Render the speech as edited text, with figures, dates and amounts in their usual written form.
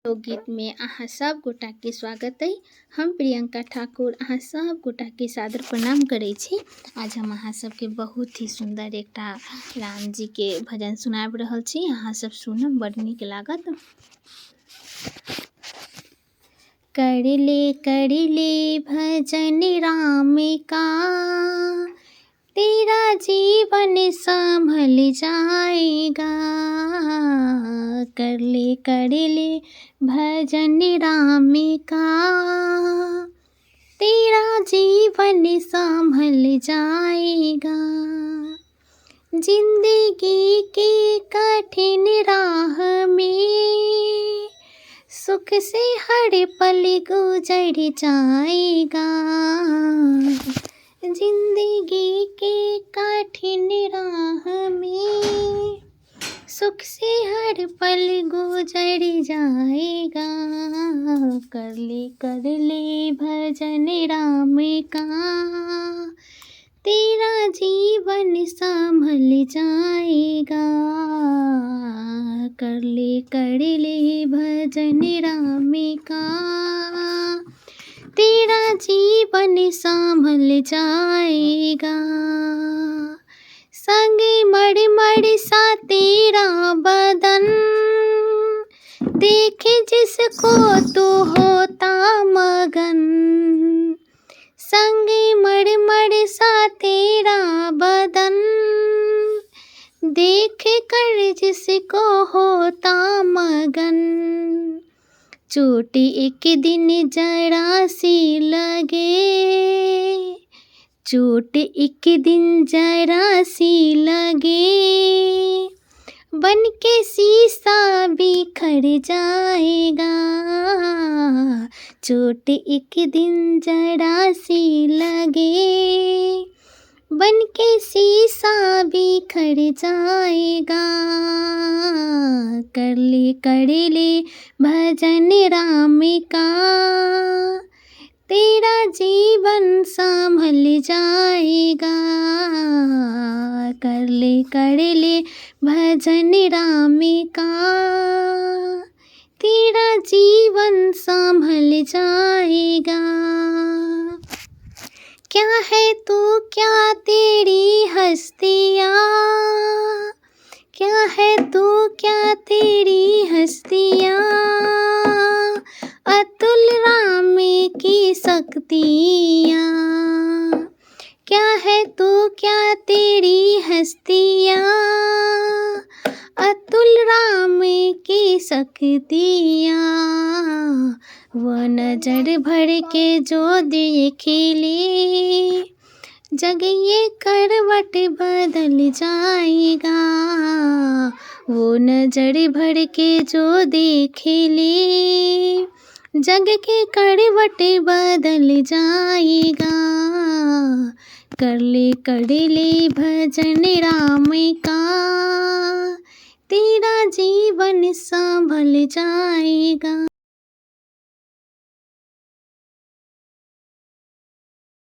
लोकगीत में अहाँ सब गोटा के स्वागत है। हम प्रियंका ठाकुर अहाँ सब गोटा के सादर प्रणाम करै छी। आज हम अहाँ सबके बहुत ही सुंदर एकटा राम जी के भजन सुनाब रहल छी। अहाँ सब सुनब, बड़ नीक लागत। कर ले भजन राम का, तेरा जीवन संभल जाएगा। कर ले भजन राम का, तेरा जीवन संभल जाएगा। जिंदगी की कठिन राह में सुख से हर पल गुजर जाएगा। जिंदगी के कठिन राह में सुख से हर पल गुजर जाएगा। कर ले भजन राम का, तेरा जीवन संभल जाएगा। कर ले भजन राम का, तेरा जीवन संभल जाएगा। संग मड़ सा तेरा बदन, देखे जिसको तू होता मगन। संग मड़ सा तेरा बदन, देख कर जिसको होता मगन। चोट एक दिन जरा सी लगे, चोट एक दिन जरा सी लगे, बन के शीशा बिखर जाएगा। चोट एक दिन जरा सी लगे, बन के शीशा बिखर जाएगा। कर ले भजन राम का, तेरा जीवन संभल जाएगा। कर ले भजन राम का, तेरा जीवन संभल जाएगा। क्या है तू क्या तेरी हस्तियाँ, क्या है तू क्या तेरी हस्तियाँ, अतुल राम की शक्तियाँ। क्या है तू क्या तेरी हस्तियाँ, अतुल राम की शक्तियाँ। वो नजर भर के जो देख ले, जग ये करवट बदल जाएगा। वो नजर भर के जो देख ले, जग के करवट बदल जाएगा। कर ले भजन राम का, तेरा जीवन संभल जाएगा।